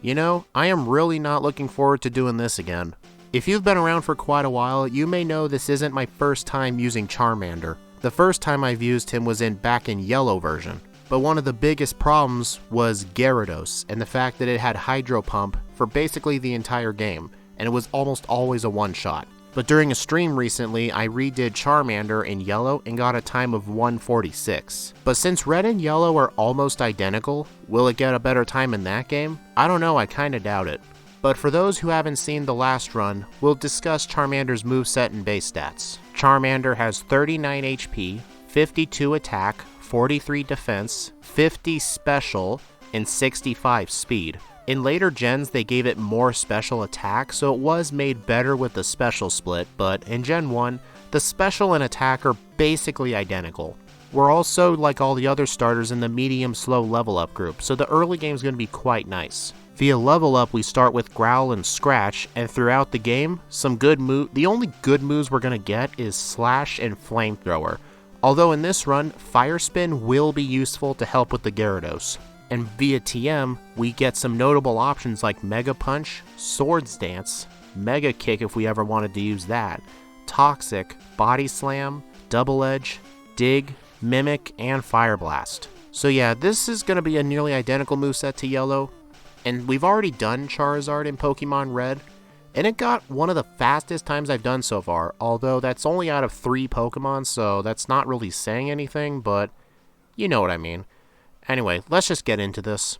You know, I am really not looking forward to doing this again. If you've been around for quite a while, you may know this isn't my first time using Charmander. The first time I've used him was back in Yellow version. But one of the biggest problems was Gyarados and the fact that it had Hydro Pump for basically the entire game, and it was almost always a one-shot. But during a stream recently, I redid Charmander in Yellow and got a time of 146. But since Red and Yellow are almost identical, will it get a better time in that game? I don't know, I kinda doubt it. But for those who haven't seen the last run, we'll discuss Charmander's moveset and base stats. Charmander has 39 HP, 52 attack, 43 defense, 50 special, and 65 speed. In later gens, they gave it more special attack, so it was made better with the special split, but in Gen 1, the special and attack are basically identical. We're also, like all the other starters, in the medium-slow level up group, so the early game is going to be quite nice. Via level up, we start with Growl and Scratch, and throughout the game, the only good moves we're going to get is Slash and Flamethrower. Although in this run, Fire Spin will be useful to help with the Gyarados. And via TM, we get some notable options like Mega Punch, Swords Dance, Mega Kick if we ever wanted to use that, Toxic, Body Slam, Double Edge, Dig, Mimic, and Fire Blast. So yeah, this is going to be a nearly identical moveset to Yellow, and we've already done Charizard in Pokemon Red, and it got one of the fastest times I've done so far, although that's only out of 3 Pokemon, so that's not really saying anything, but you know what I mean. Anyway, let's just get into this.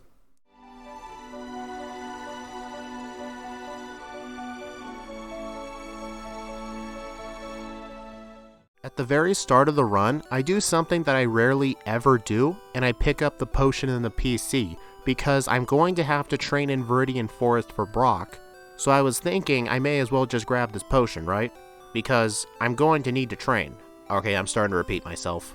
At the very start of the run, I do something that I rarely ever do, and I pick up the potion in the PC, because I'm going to have to train in Viridian Forest for Brock, so I was thinking I may as well just grab this potion, right? Because I'm going to need to train. Okay, I'm starting to repeat myself.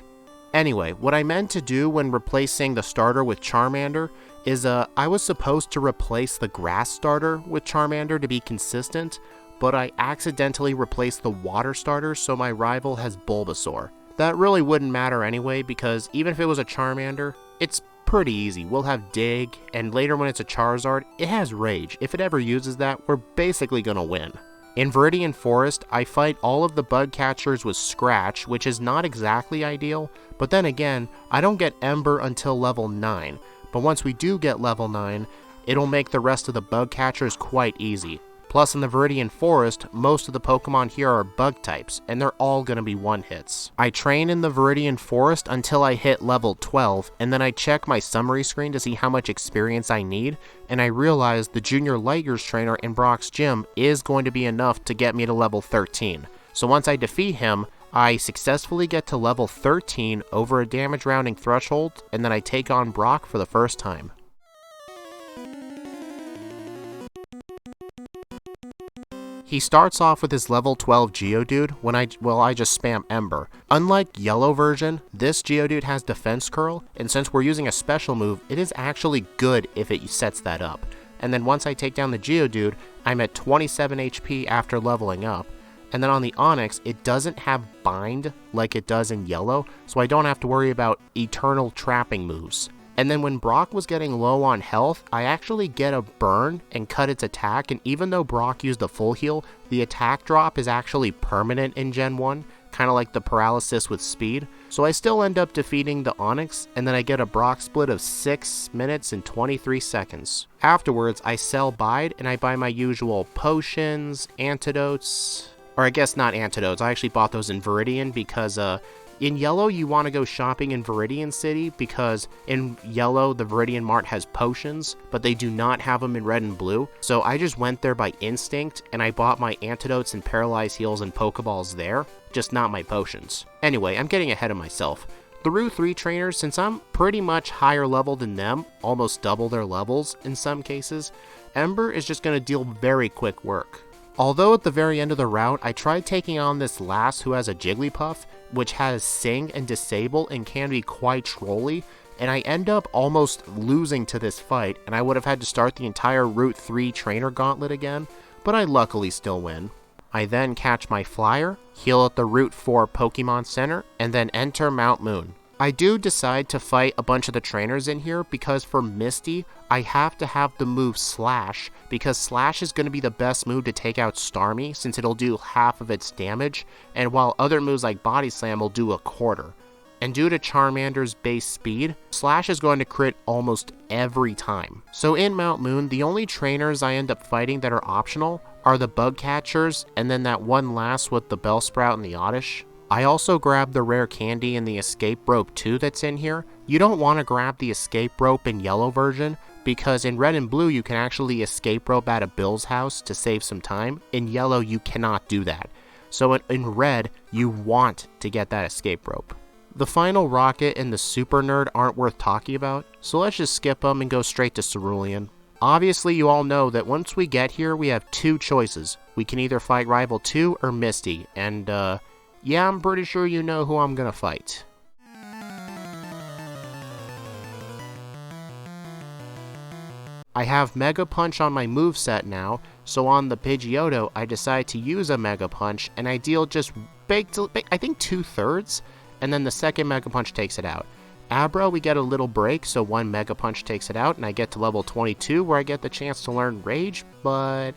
Anyway, what I meant to do when replacing the starter with Charmander is I was supposed to replace the grass starter with Charmander to be consistent, but I accidentally replaced the water starter, so my rival has Bulbasaur. That really wouldn't matter anyway, because even if it was a Charmander, it's pretty easy. We'll have Dig, and later when it's a Charizard, it has Rage. If it ever uses that, we're basically gonna win. In Viridian Forest, I fight all of the bug catchers with Scratch, which is not exactly ideal, but then again, I don't get Ember until level 9, but once we do get level 9, it'll make the rest of the bug catchers quite easy. Plus in the Viridian Forest, most of the Pokemon here are bug types, and they're all gonna be one-hits. I train in the Viridian Forest until I hit level 12, and then I check my summary screen to see how much experience I need, and I realize the Junior Light Years trainer in Brock's gym is going to be enough to get me to level 13. So once I defeat him, I successfully get to level 13 over a damage rounding threshold, and then I take on Brock for the first time. He starts off with his level 12 Geodude when I just spam Ember. Unlike Yellow version, this Geodude has Defense Curl, and since we're using a special move, it is actually good if it sets that up. And then once I take down the Geodude, I'm at 27 HP after leveling up. And then on the Onix, it doesn't have Bind like it does in Yellow, so I don't have to worry about eternal trapping moves. And then when Brock was getting low on health, I actually get a burn and cut its attack, and even though Brock used a full heal, the attack drop is actually permanent in Gen 1, kind of like the paralysis with speed. So I still end up defeating the Onix, and then I get a Brock split of 6 minutes and 23 seconds. Afterwards, I sell Bide, and I buy my usual potions, antidotes, or I guess not antidotes, I actually bought those in Viridian because in Yellow, you want to go shopping in Viridian City because in Yellow, the Viridian Mart has potions, but they do not have them in Red and Blue. So I just went there by instinct, and I bought my antidotes and paralyzed heals and pokeballs there, just not my potions. Anyway, I'm getting ahead of myself. The Route 3 trainers, since I'm pretty much higher level than them, almost double their levels in some cases, Ember is just going to deal very quick work. Although at the very end of the route, I tried taking on this lass who has a Jigglypuff, which has Sing and Disable and can be quite trolly, and I end up almost losing to this fight, and I would have had to start the entire Route 3 trainer gauntlet again, but I luckily still win. I then catch my flyer, heal at the Route 4 Pokemon Center, and then enter Mount Moon. I do decide to fight a bunch of the trainers in here because for Misty, I have to have the move Slash, because Slash is going to be the best move to take out Starmie since it'll do half of its damage, and while other moves like Body Slam will do a quarter. And due to Charmander's base speed, Slash is going to crit almost every time. So in Mount Moon, the only trainers I end up fighting that are optional are the Bug Catchers, and then that one last with the Bellsprout and the Oddish. I also grabbed the rare candy and the escape rope too that's in here. You don't want to grab the escape rope in yellow version, because in red and blue you can actually escape rope out of Bill's house to save some time. In yellow you cannot do that. So in red, you want to get that escape rope. The final Rocket and the Super Nerd aren't worth talking about, so let's just skip them and go straight to Cerulean. Obviously you all know that once we get here we have two choices. We can either fight Rival 2 or Misty, and yeah, I'm pretty sure you know who I'm gonna fight. I have Mega Punch on my moveset now, so on the Pidgeotto I decide to use a Mega Punch, and I deal just I think 2/3, and then the second Mega Punch takes it out. Abra, we get a little break, so one Mega Punch takes it out, and I get to level 22 where I get the chance to learn Rage, but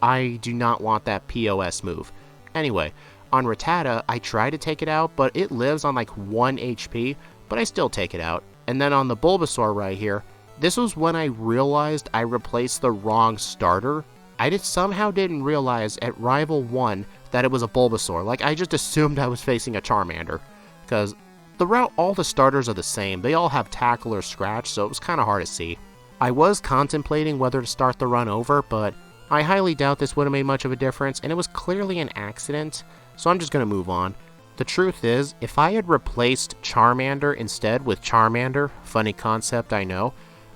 I do not want that POS move. Anyway, on Rattata, I try to take it out, but it lives on like 1 HP, but I still take it out. And then on the Bulbasaur right here, this was when I realized I replaced the wrong starter. I somehow didn't realize at Rival 1 that it was a Bulbasaur. Like, I just assumed I was facing a Charmander, because all the starters are the same. They all have Tackle or Scratch, so it was kind of hard to see. I was contemplating whether to start the run over, but I highly doubt this would have made much of a difference, and it was clearly an accident, so I'm just going to move on. The truth is, if I had replaced Charmander instead with Charmander, funny concept I know,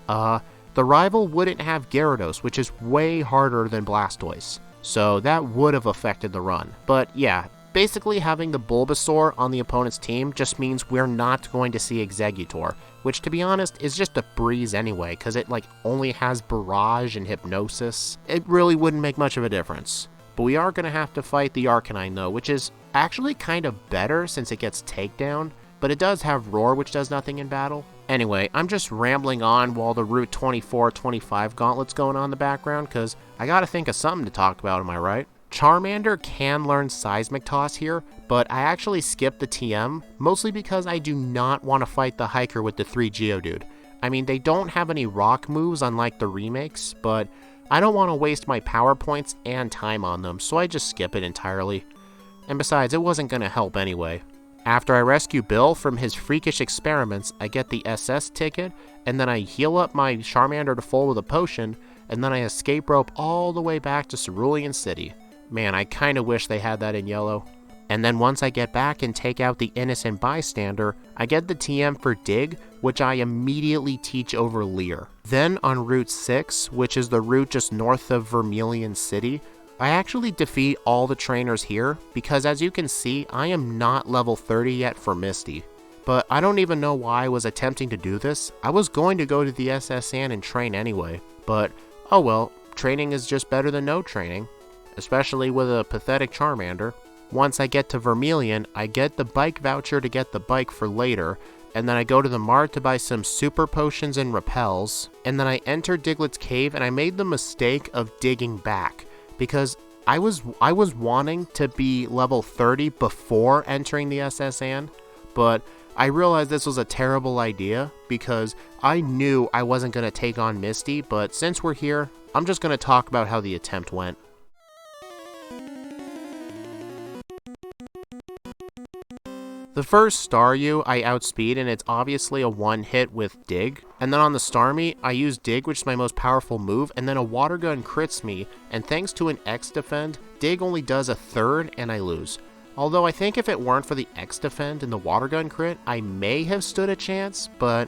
the Rival wouldn't have Gyarados, which is way harder than Blastoise, so that would have affected the run. But yeah, basically having the Bulbasaur on the opponent's team just means we're not going to see Exeggutor, which to be honest is just a breeze anyway, because it only has Barrage and Hypnosis. It really wouldn't make much of a difference. But we are going to have to fight the Arcanine though, which is actually kind of better since it gets Takedown, but it does have Roar, which does nothing in battle. Anyway, I'm just rambling on while the Route 24-25 gauntlet's going on in the background, because I gotta think of something to talk about, am I right? Charmander can learn Seismic Toss here, but I actually skipped the TM, mostly because I do not want to fight the Hiker with the 3 Geodude. I mean, they don't have any rock moves unlike the remakes, but I don't want to waste my power points and time on them, so I just skip it entirely. And besides, it wasn't going to help anyway. After I rescue Bill from his freakish experiments, I get the SS ticket, and then I heal up my Charmander to full with a potion, and then I escape rope all the way back to Cerulean City. Man, I kinda wish they had that in yellow. And then once I get back and take out the Innocent Bystander, I get the TM for Dig, which I immediately teach over Leer. Then on Route 6, which is the route just north of Vermilion City, I actually defeat all the trainers here, because as you can see, I am not level 30 yet for Misty. But I don't even know why I was attempting to do this. I was going to go to the SS Anne and train anyway, but oh well, training is just better than no training, especially with a pathetic Charmander. Once I get to Vermilion, I get the bike voucher to get the bike for later, and then I go to the mart to buy some super potions and repels, and then I enter Diglett's cave, and I made the mistake of digging back, because I was wanting to be level 30 before entering the SS Anne, but I realized this was a terrible idea, because I knew I wasn't going to take on Misty, but since we're here, I'm just going to talk about how the attempt went. The first Staryu I outspeed, and it's obviously a one-hit with Dig. And then on the Starmie, I use Dig, which is my most powerful move, and then a Water Gun crits me, and thanks to an X-Defend, Dig only does a third, and I lose. Although I think if it weren't for the X-Defend and the Water Gun crit, I may have stood a chance, but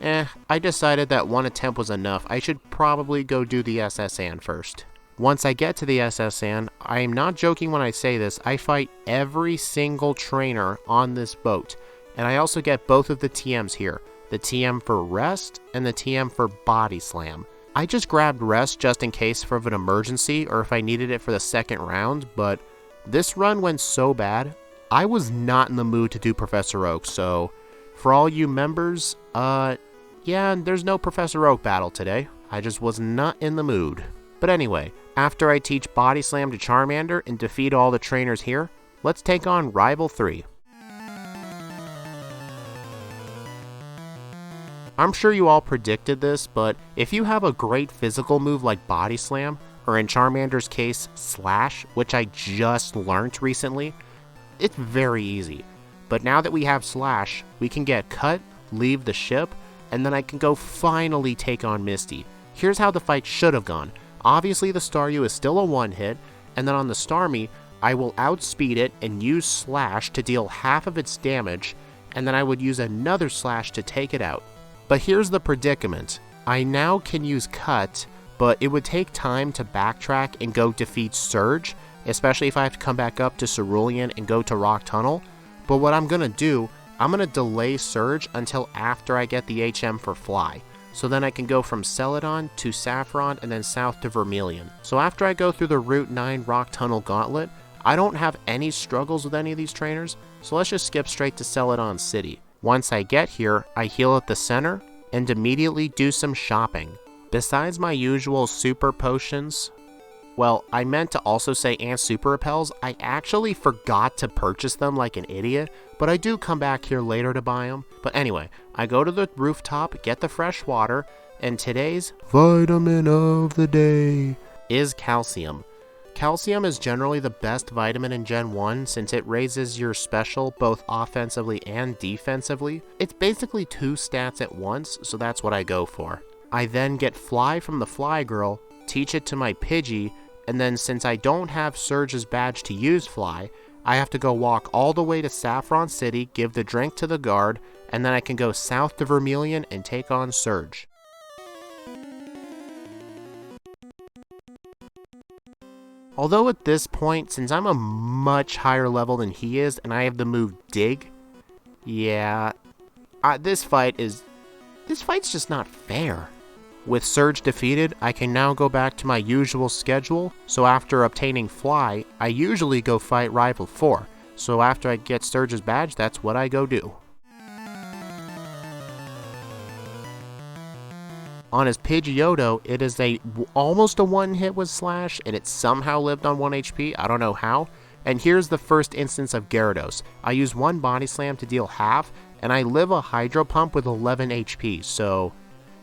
I decided that one attempt was enough. I should probably go do the SS Anne first. Once I get to the SS Anne, I am not joking when I say this, I fight every single trainer on this boat. And I also get both of the TMs here, the TM for Rest and the TM for Body Slam. I just grabbed Rest just in case of an emergency or if I needed it for the second round, but this run went so bad, I was not in the mood to do Professor Oak, so For all you members, yeah, there's no Professor Oak battle today. I just was not in the mood. But anyway, after I teach Body Slam to Charmander and defeat all the trainers here, let's take on Rival 3. I'm sure you all predicted this, but if you have a great physical move like Body Slam, or in Charmander's case, Slash, which I just learned recently, it's very easy. But now that we have Slash, we can get cut, leave the ship, and then I can go finally take on Misty. Here's how the fight should have gone. Obviously the Staryu is still a one-hit, and then on the Starmie, I will outspeed it and use Slash to deal half of its damage, and then I would use another Slash to take it out. But here's the predicament. I now can use Cut, but it would take time to backtrack and go defeat Surge, especially if I have to come back up to Cerulean and go to Rock Tunnel. But what I'm gonna do, I'm gonna delay Surge until after I get the HM for Fly. So then I can go from Celadon to Saffron and then south to Vermilion. So after I go through the Route 9 Rock Tunnel Gauntlet, I don't have any struggles with any of these trainers, so let's just skip straight to Celadon City. Once I get here, I heal at the center and immediately do some shopping. Besides my usual super potions, well, I meant to also say and super repels, I actually forgot to purchase them like an idiot, but I do come back here later to buy them. But anyway, I go to the rooftop, get the fresh water, and today's vitamin of the day is calcium. Calcium is generally the best vitamin in Gen 1 since it raises your special both offensively and defensively. It's basically 2 stats at once, so that's what I go for. I then get Fly from the Fly Girl, teach it to my Pidgey, and then since I don't have Surge's badge to use Fly, I have to go walk all the way to Saffron City, give the drink to the guard, and then I can go south to Vermilion and take on Surge. Although at this point, since I'm a much higher level than he is and I have the move Dig, yeah, this fight's just not fair. With Surge defeated, I can now go back to my usual schedule, so after obtaining Fly, I usually go fight Rival 4, so after I get Surge's badge, that's what I go do. On his Pidgeotto, it is almost a one-hit with Slash, and it somehow lived on 1 HP, I don't know how. And here's the first instance of Gyarados. I use 1 Body Slam to deal half, and I live a Hydro Pump with 11 HP, so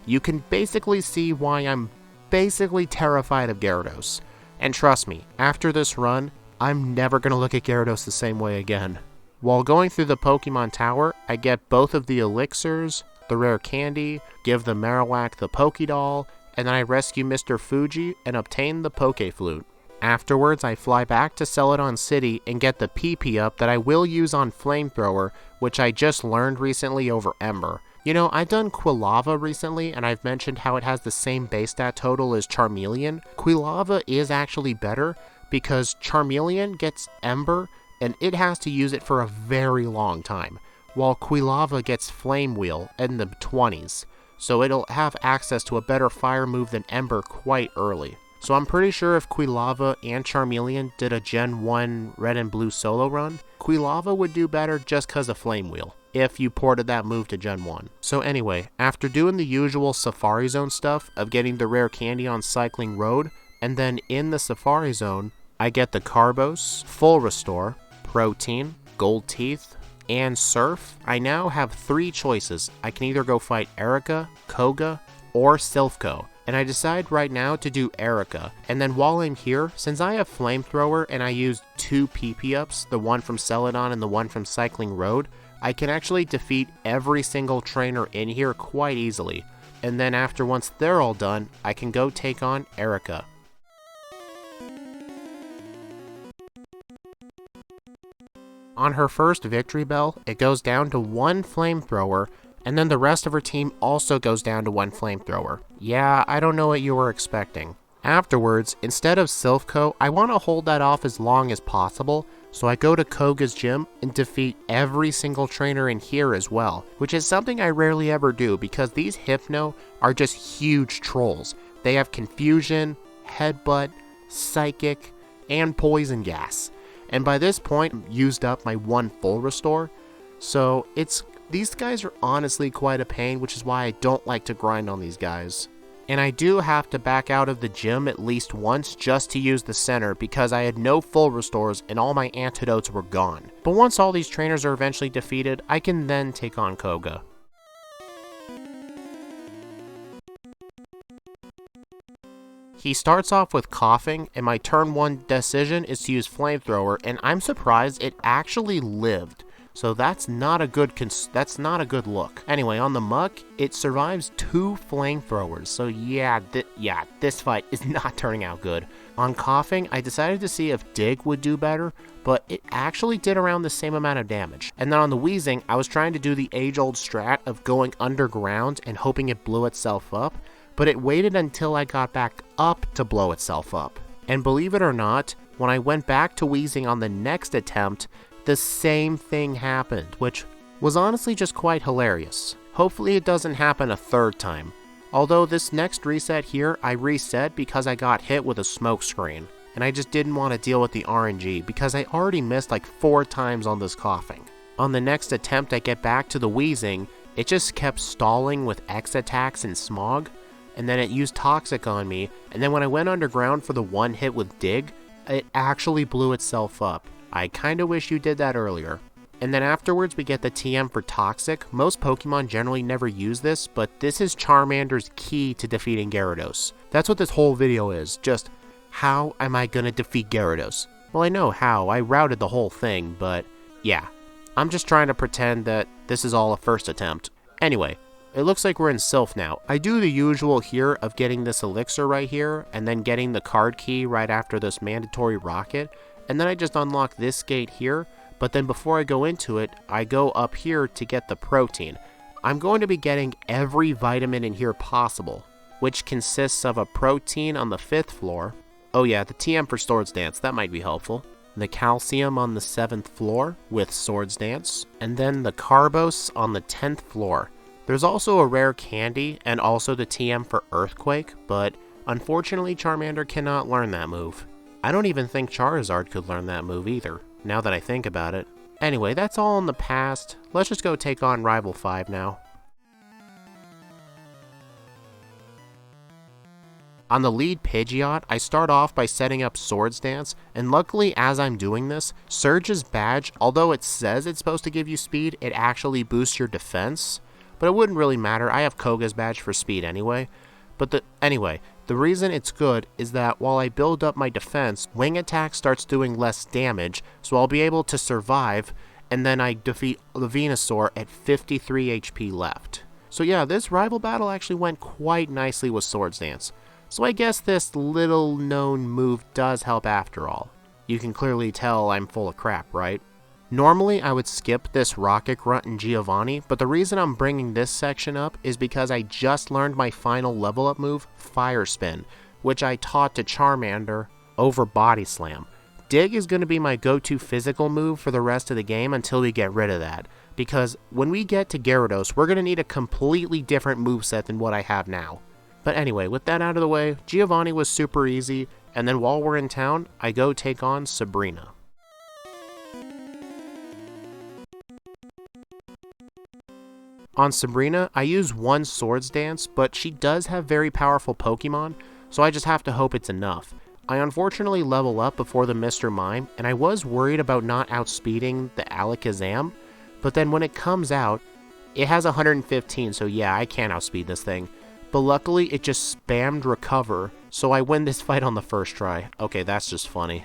you can basically see why I'm basically terrified of Gyarados. And trust me, after this run, I'm never going to look at Gyarados the same way again. While going through the Pokemon Tower, I get both of the elixirs, the rare candy, give the Marowak the Pokédoll, and then I rescue Mr. Fuji and obtain the Pokéflute. Afterwards, I fly back to Celadon City and get the PP up that I will use on Flamethrower, which I just learned recently over Ember. You know, I've done Quilava recently, and I've mentioned how it has the same base stat total as Charmeleon. Quilava is actually better, because Charmeleon gets Ember, and it has to use it for a very long time, while Quilava gets Flame Wheel in the 20s, so it'll have access to a better fire move than Ember quite early. So I'm pretty sure if Quilava and Charmeleon did a Gen 1 Red and Blue solo run, Quilava would do better just cause of Flame Wheel, if you ported that move to Gen 1. So anyway, after doing the usual Safari Zone stuff of getting the rare candy on Cycling Road, and then in the Safari Zone, I get the Carbos, Full Restore, Protein, Gold Teeth, and Surf. I now have 3 choices. I can either go fight Erica, Koga, or Silph Co. And I decide right now to do Erica. And then while I'm here, since I have Flamethrower and I used 2 PP ups, the one from Celadon and the one from Cycling Road, I can actually defeat every single trainer in here quite easily. And then once they're all done, I can go take on Erica. On her first victory bell, it goes down to 1 Flamethrower, and then the rest of her team also goes down to 1 Flamethrower. Yeah, I don't know what you were expecting. Afterwards, instead of Silph Co, I want to hold that off as long as possible, so I go to Koga's gym and defeat every single trainer in here as well, which is something I rarely ever do because these Hypno are just huge trolls. They have Confusion, Headbutt, Psychic, and Poison Gas. And by this point, I've used up my 1 full restore, so it's These guys are honestly quite a pain, which is why I don't like to grind on these guys. And I do have to back out of the gym at least once just to use the center because I had no full restores and all my antidotes were gone. But once all these trainers are eventually defeated, I can then take on Koga. He starts off with coughing, and my turn 1 decision is to use flamethrower, and I'm surprised it actually lived. So that's not a good look. Anyway, on the muck, it survives 2 flamethrowers. So yeah, this fight is not turning out good. On coughing, I decided to see if dig would do better, but it actually did around the same amount of damage. And then on the wheezing, I was trying to do the age-old strat of going underground and hoping it blew itself up, but it waited until I got back up to blow itself up. And believe it or not, when I went back to wheezing on the next attempt, the same thing happened, which was honestly just quite hilarious. Hopefully it doesn't happen a 3rd time. Although this next reset here, I reset because I got hit with a smoke screen, and I just didn't want to deal with the RNG because I already missed like 4 times on this coughing. On the next attempt I get back to the wheezing, it just kept stalling with X attacks and smog, and then it used toxic on me, and then when I went underground for the 1 hit with dig, it actually blew itself up. I kinda wish you did that earlier. And then afterwards we get the TM for Toxic. Most Pokemon generally never use this, but this is Charmander's key to defeating Gyarados. That's what this whole video is, just how am I gonna defeat Gyarados? Well, I know how, I routed the whole thing, but yeah. I'm just trying to pretend that this is all a first attempt. Anyway, it looks like we're in Silph now. I do the usual here of getting this elixir right here, and then getting the card key right after this mandatory rocket, and then I just unlock this gate here, but then before I go into it, I go up here to get the protein. I'm going to be getting every vitamin in here possible, which consists of a protein on the 5th floor. Oh yeah, the TM for Swords Dance, that might be helpful. The calcium on the 7th floor with Swords Dance, and then the Carbos on the 10th floor. There's also a rare candy and also the TM for Earthquake, but unfortunately Charmander cannot learn that move. I don't even think Charizard could learn that move either, now that I think about it. Anyway, that's all in the past. Let's just go take on Rival 5 now. On the lead Pidgeot, I start off by setting up Swords Dance, and luckily as I'm doing this, Surge's badge, although it says it's supposed to give you speed, it actually boosts your defense. But it wouldn't really matter, I have Koga's badge for speed anyway. But anyway, the reason it's good is that while I build up my defense, Wing Attack starts doing less damage, so I'll be able to survive, and then I defeat the Venusaur at 53 HP left. So yeah, this rival battle actually went quite nicely with Swords Dance. So I guess this little known move does help after all. You can clearly tell I'm full of crap, right? Normally I would skip this Rocket Grunt and Giovanni, but the reason I'm bringing this section up is because I just learned my final level up move, Fire Spin, which I taught to Charmander over Body Slam. Dig is going to be my go-to physical move for the rest of the game until we get rid of that, because when we get to Gyarados, we're going to need a completely different moveset than what I have now. But anyway, with that out of the way, Giovanni was super easy, and then while we're in town, I go take on Sabrina. On Sabrina, I use 1 Swords Dance, but she does have very powerful Pokemon, so I just have to hope it's enough. I unfortunately level up before the Mr. Mime, and I was worried about not outspeeding the Alakazam, but then when it comes out, it has 115, so yeah, I can't outspeed this thing. But luckily, it just spammed Recover, so I win this fight on the first try. Okay, that's just funny.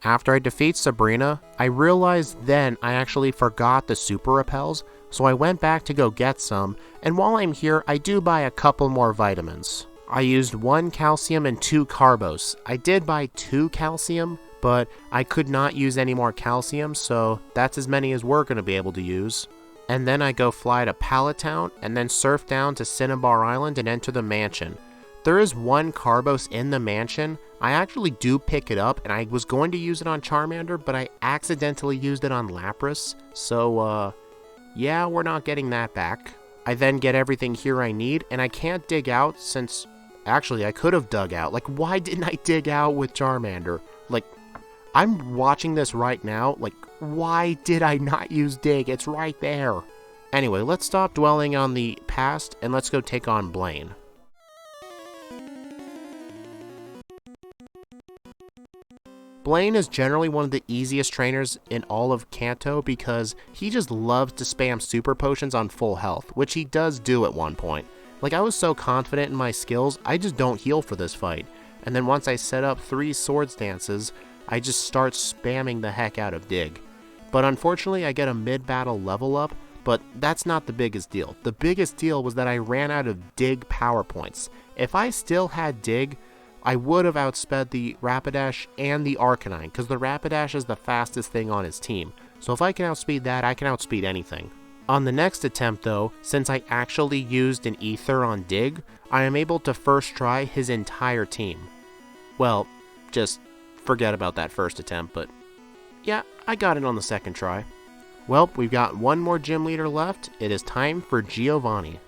After I defeat Sabrina, I realized then I actually forgot the Super Repels, so I went back to go get some, and while I'm here, I do buy a couple more vitamins. I used 1 calcium and 2 carbos. I did buy 2 calcium, but I could not use any more calcium, so that's as many as we're going to be able to use. And then I go fly to Pallet Town, and then surf down to Cinnabar Island and enter the mansion. There is 1 Carbos in the mansion. I actually do pick it up, and I was going to use it on Charmander, but I accidentally used it on Lapras, so yeah, we're not getting that back. I then get everything here I need, and I can't dig out since... Actually, I could have dug out. Like, why didn't I dig out with Charmander? Like, I'm watching this right now. Like, why did I not use dig? It's right there. Anyway, let's stop dwelling on the past and let's go take on Blaine. Blaine is generally one of the easiest trainers in all of Kanto because he just loves to spam super potions on full health, which he does do at one point. Like, I was so confident in my skills, I just don't heal for this fight. And then once I set up 3 swords dances, I just start spamming the heck out of Dig. But unfortunately, I get a mid-battle level up, but that's not the biggest deal. The biggest deal was that I ran out of Dig power points. If I still had Dig, I would have outsped the Rapidash and the Arcanine, because the Rapidash is the fastest thing on his team. So if I can outspeed that, I can outspeed anything. On the next attempt though, since I actually used an Ether on Dig, I am able to first try his entire team. Well, just forget about that first attempt, but yeah, I got it on the second try. Well, we've got one more gym leader left. It is time for Giovanni.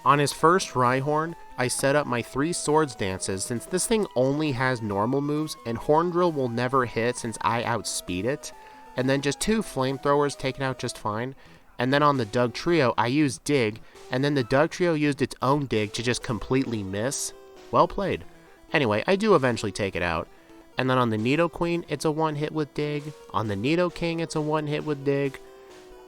On his first Rhyhorn, I set up my 3 swords dances since this thing only has normal moves and Horn Drill will never hit since I outspeed it, and then just 2 flamethrowers taken out just fine. And then on the Doug Trio, I used Dig, and then the Doug Trio used its own Dig to just completely miss. Well played. Anyway, I do eventually take it out. And then on the Nidoqueen, it's a 1-hit with Dig. On the Nidoking, it's a 1-hit with Dig.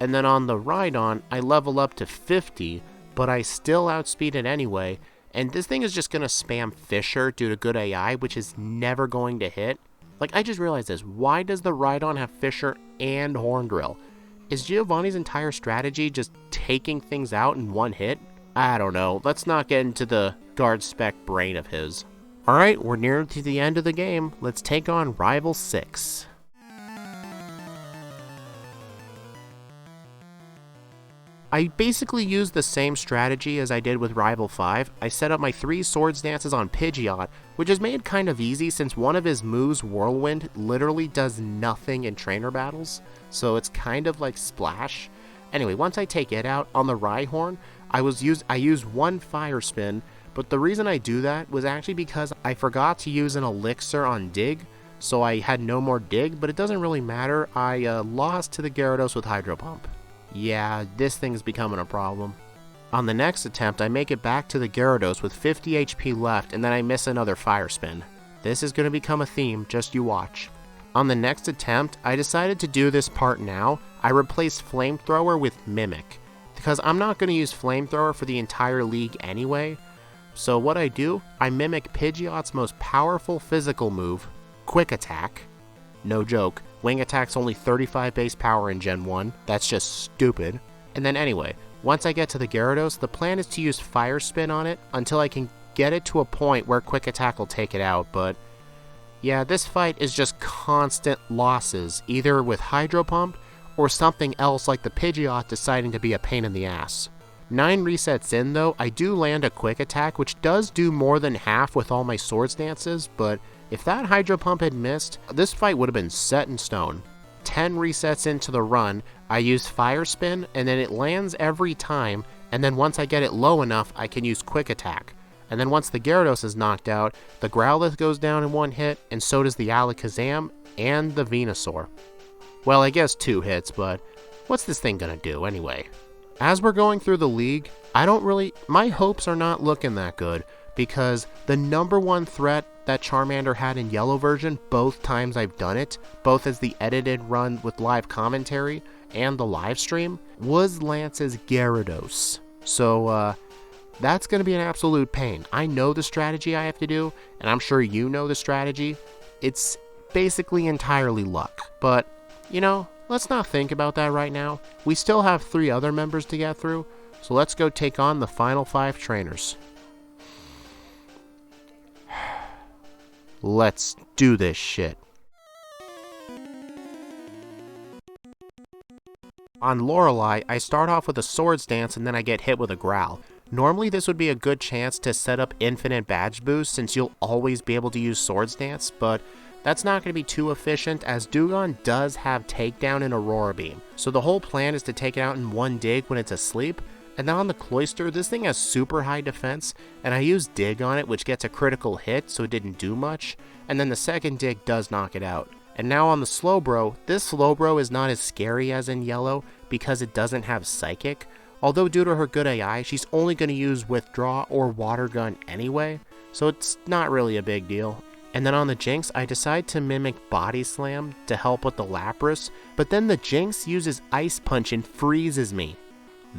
And then on the Rhydon, I level up to 50, but I still outspeed it anyway. And this thing is just going to spam Fisher due to good AI, which is never going to hit. Like, I just realized this. Why does the Rhydon have Fisher and Horn Drill? Is Giovanni's entire strategy just taking things out in 1 hit? I don't know. Let's not get into the guard spec brain of his. Alright, we're near to the end of the game. Let's take on Rival 6. I basically used the same strategy as I did with Rival 5. I set up my 3 swords dances on Pidgeot, which is made kind of easy since one of his moves, Whirlwind, literally does nothing in trainer battles, so it's kind of like Splash. Anyway, once I take it out, on the Rhyhorn, I used 1 Fire Spin, but the reason I do that was actually because I forgot to use an Elixir on Dig, so I had no more Dig, but it doesn't really matter. I lost to the Gyarados with Hydro Pump. Yeah, this thing's becoming a problem. On the next attempt, I make it back to the Gyarados with 50 HP left, and then I miss another Fire Spin. This is going to become a theme, just you watch. On the next attempt, I decided to do this part now. I replaced Flamethrower with Mimic, because I'm not going to use Flamethrower for the entire league anyway. So what I do, I mimic Pidgeot's most powerful physical move, Quick Attack. No joke, Wing Attack's only 35 base power in Gen 1, that's just stupid. And then anyway, once I get to the Gyarados, the plan is to use Fire Spin on it until I can get it to a point where Quick Attack will take it out, but yeah, this fight is just constant losses, either with Hydro Pump or something else like the Pidgeot deciding to be a pain in the ass. 9 resets in though, I do land a Quick Attack, which does do more than half with all my Swords Dances, but if that Hydro Pump had missed, this fight would have been set in stone. 10 resets into the run, I use Fire Spin, and then it lands every time, and then once I get it low enough, I can use Quick Attack. And then once the Gyarados is knocked out, the Growlithe goes down in 1 hit, and so does the Alakazam and the Venusaur. Well, I guess 2 hits, but what's this thing gonna do anyway? As we're going through the league, my hopes are not looking that good, because the number 1 threat that Charmander had in Yellow version, both times I've done it, both as the edited run with live commentary and the live stream, was Lance's Gyarados. So, that's going to be an absolute pain. I know the strategy I have to do, and I'm sure you know the strategy. It's basically entirely luck, but, you know, let's not think about that right now. We still have 3 other members to get through, so let's go take on the final 5 trainers. Let's do this shit. On Lorelei, I start off with a Swords Dance and then I get hit with a Growl. Normally this would be a good chance to set up infinite badge boost since you'll always be able to use Swords Dance, but that's not going to be too efficient as Dewgong does have Takedown and Aurora Beam. So the whole plan is to take it out in 1 dig when it's asleep, and then on the Cloyster, this thing has super high defense, and I used Dig on it, which gets a critical hit, so it didn't do much, and then the second Dig does knock it out. And now on the Slowbro, this Slowbro is not as scary as in Yellow because it doesn't have Psychic. Although due to her good AI, she's only going to use Withdraw or Water Gun anyway, so it's not really a big deal. And then on the Jinx, I decide to mimic Body Slam to help with the Lapras, but then the Jinx uses Ice Punch and freezes me.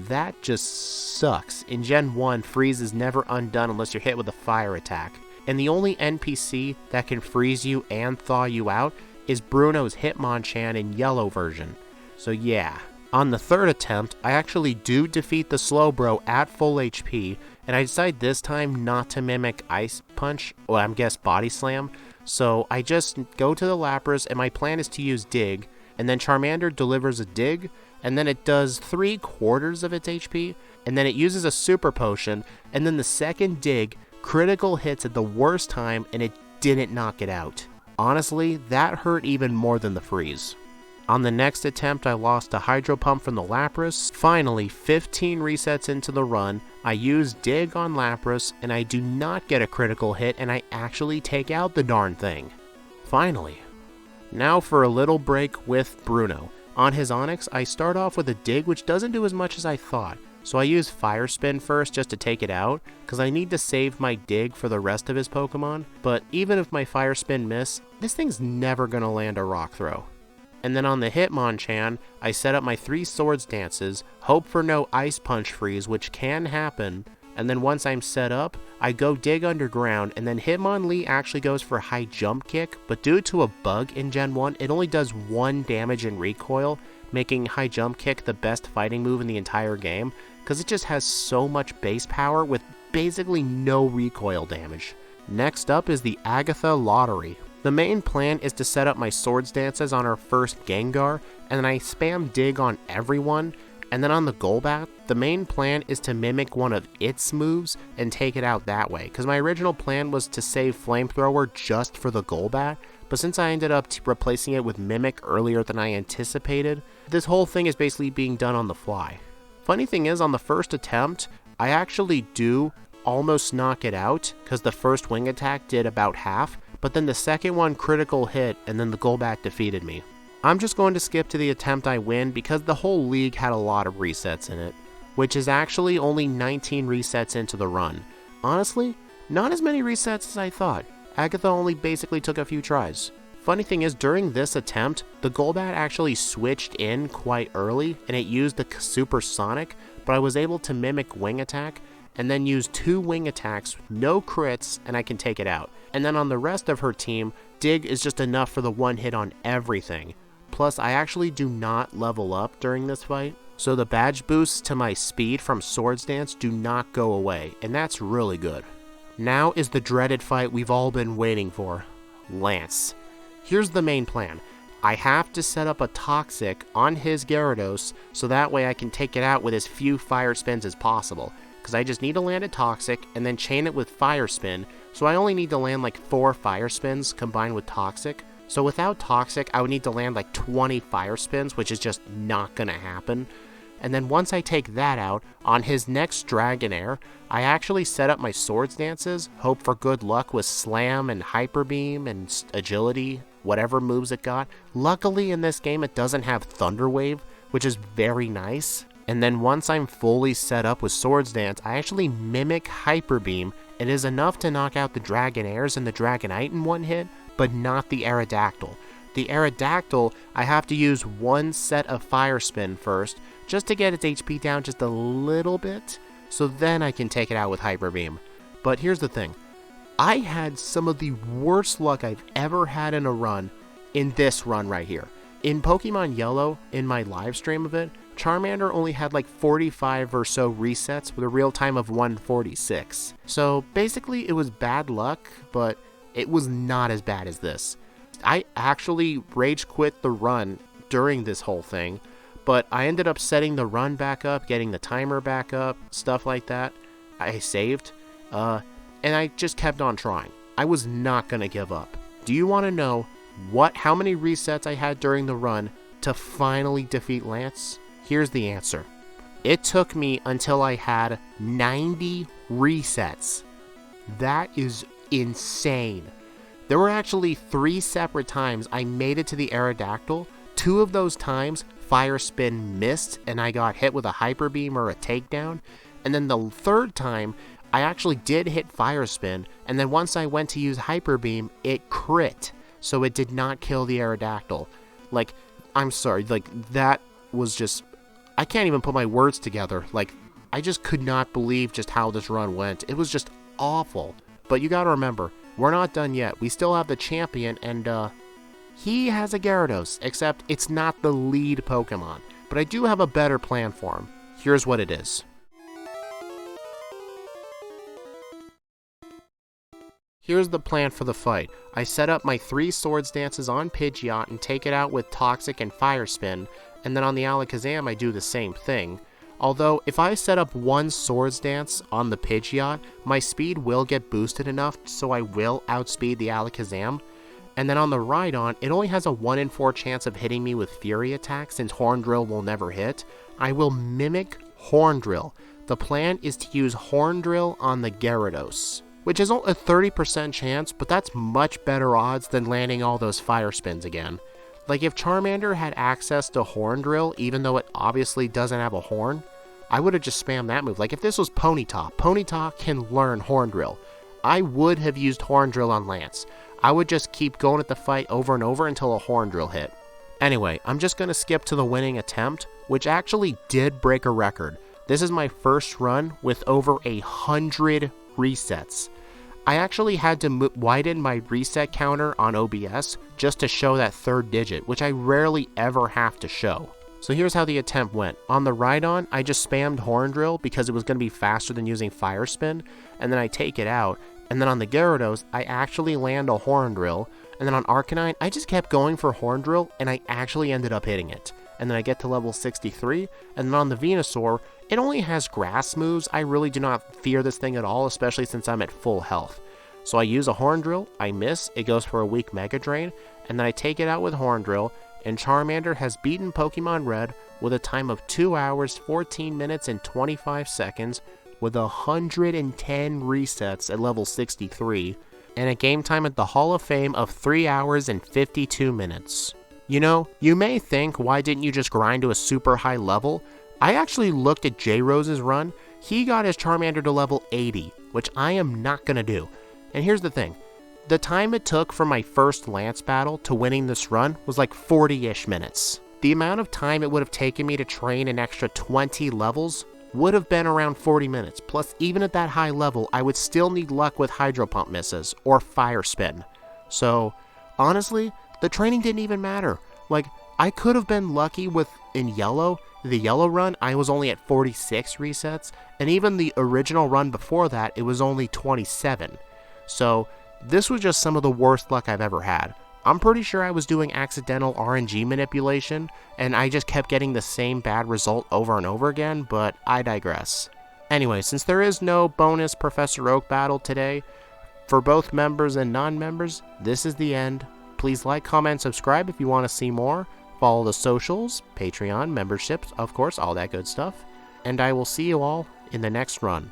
That just sucks. In Gen 1, freeze is never undone unless you're hit with a fire attack. And the only NPC that can freeze you and thaw you out is Bruno's Hitmonchan in Yellow version. So yeah. On the third attempt, I actually do defeat the Slowbro at full HP, and I decide this time not to mimic Ice Punch, or I guess Body Slam, so I just go to the Lapras, and my plan is to use Dig, and then Charmander delivers a Dig, and then it does 3/4 of its HP, and then it uses a Super Potion, and then the second Dig critical hits at the worst time, and it didn't knock it out. Honestly, that hurt even more than the freeze. On the next attempt, I lost a Hydro Pump from the Lapras. Finally, 15 resets into the run, I use Dig on Lapras, and I do not get a critical hit, and I actually take out the darn thing. Finally. Now for a little break with Bruno. On his Onix, I start off with a Dig, which doesn't do as much as I thought. So I use Fire Spin first just to take it out, because I need to save my Dig for the rest of his Pokemon. But even if my Fire Spin miss, this thing's never going to land a Rock Throw. And then on the Hitmonchan, I set up my 3 Swords Dances, hope for no Ice Punch freeze, which can happen, and then once I'm set up, I go Dig underground, and then Hitmonlee actually goes for High Jump Kick, but due to a bug in Gen 1, it only does 1 damage in recoil, making High Jump Kick the best fighting move in the entire game, because it just has so much base power with basically no recoil damage. Next up is the Agatha Lottery. The main plan is to set up my Swords Dances on our first Gengar, and then I spam Dig on everyone, and then on the Golbat, the main plan is to mimic one of its moves and take it out that way, because my original plan was to save Flamethrower just for the Golbat, but since I ended up replacing it with Mimic earlier than I anticipated, this whole thing is basically being done on the fly. Funny thing is, on the first attempt, I actually do almost knock it out, because the first wing attack did about half, but then the second one critical hit, and then the Golbat defeated me. I'm just going to skip to the attempt I win because the whole league had a lot of resets in it, which is actually only 19 resets into the run. Honestly, not as many resets as I thought. Agatha only basically took a few tries. Funny thing is, during this attempt, the Golbat actually switched in quite early, and it used the Supersonic, but I was able to mimic Wing Attack, and then use 2 wing attacks, no crits, and I can take it out. And then on the rest of her team, Dig is just enough for the 1 hit on everything. Plus, I actually do not level up during this fight, so the badge boosts to my speed from Swords Dance do not go away, and that's really good. Now is the dreaded fight we've all been waiting for, Lance. Here's the main plan. I have to set up a Toxic on his Gyarados, so that way I can take it out with as few Fire Spins as possible. Because I just need to land a Toxic and then chain it with Fire Spin, so I only need to land like 4 Fire Spins combined with Toxic. So without Toxic, I would need to land like 20 Fire Spins, which is just not going to happen. And then once I take that out, on his next Dragonair, I actually set up my Swords Dances, hope for good luck with Slam and Hyper Beam and Agility, whatever moves it got. Luckily in this game it doesn't have Thunder Wave, which is very nice. And then once I'm fully set up with Swords Dance, I actually mimic Hyper Beam. It is enough to knock out the Dragonairs and the Dragonite in 1 hit, but not the Aerodactyl. The Aerodactyl, I have to use 1 set of Fire Spin first, just to get its HP down just a little bit, so then I can take it out with Hyper Beam. But here's the thing, I had some of the worst luck I've ever had in a run in this run right here. In Pokemon Yellow, in my live stream of it, Charmander only had like 45 or so resets with a real time of 146. So basically it was bad luck, but it was not as bad as this. I actually rage quit the run during this whole thing, but I ended up setting the run back up, getting the timer back up, stuff like that. I saved, and I just kept on trying. I was not going to give up. Do you want to know how many resets I had during the run to finally defeat Lance? Here's the answer. It took me until I had 90 resets. That is insane. There were actually 3 separate times I made it to the Aerodactyl. 2 of those times, Fire Spin missed and I got hit with a Hyper Beam or a Takedown. And then the 3rd time, I actually did hit Fire Spin, and then once I went to use Hyper Beam, it crit. So it did not kill the Aerodactyl. Like, I'm sorry, like, that was just... I can't even put my words together. Like, I just could not believe just how this run went. It was just awful. But you gotta remember, we're not done yet. We still have the champion, and, he has a Gyarados, except it's not the lead Pokemon. But I do have a better plan for him. Here's what it is. Here's the plan for the fight. I set up my 3 Swords Dances on Pidgeot and take it out with Toxic and Fire Spin, and then on the Alakazam I do the same thing. Although, if I set up 1 Swords Dance on the Pidgeot, my speed will get boosted enough so I will outspeed the Alakazam. And then on the Rhydon, it only has a 1 in 4 chance of hitting me with Fury Attack since Horn Drill will never hit. I will mimic Horn Drill. The plan is to use Horn Drill on the Gyarados, which is only a 30% chance, but that's much better odds than landing all those Fire Spins again. Like, if Charmander had access to Horn Drill, even though it obviously doesn't have a horn, I would have just spammed that move. Like, if this was Ponyta, Ponyta can learn Horn Drill. I would have used Horn Drill on Lance. I would just keep going at the fight over and over until a Horn Drill hit. Anyway, I'm just going to skip to the winning attempt, which actually did break a record. This is my first run with over 100 resets. I actually had to widen my reset counter on OBS just to show that 3rd digit, which I rarely ever have to show. So here's how the attempt went. On the Rhydon, I just spammed Horn Drill because it was going to be faster than using Fire Spin, and then I take it out. And then on the Gyarados, I actually land a Horn Drill, and then on Arcanine, I just kept going for Horn Drill, and I actually ended up hitting it. And then I get to level 63, and then on the Venusaur, it only has grass moves. I really do not fear this thing at all, especially since I'm at full health. So I use a Horn Drill, I miss, it goes for a weak Mega Drain, and then I take it out with Horn Drill, and Charmander has beaten Pokemon Red with a time of 2 hours, 14 minutes, and 25 seconds, with 110 resets at level 63, and a game time at the Hall of Fame of 3 hours and 52 minutes. You know, you may think, why didn't you just grind to a super high level? I actually looked at J-Rose's run. He got his Charmander to level 80, which I am not gonna do. And here's the thing. The time it took from my first Lance battle to winning this run was like 40-ish minutes. The amount of time it would have taken me to train an extra 20 levels would have been around 40 minutes. Plus, even at that high level, I would still need luck with Hydro Pump misses or Fire Spin. So, honestly, the training didn't even matter. Like, I could have been lucky with, in Yellow, the Yellow run, I was only at 46 resets, and even the original run before that, it was only 27. So, this was just some of the worst luck I've ever had. I'm pretty sure I was doing accidental RNG manipulation, and I just kept getting the same bad result over and over again, but I digress. Anyway, since there is no bonus Professor Oak battle today, for both members and non-members, this is the end. Please like, comment, subscribe if you want to see more. Follow the socials, Patreon, memberships, of course, all that good stuff. And I will see you all in the next run.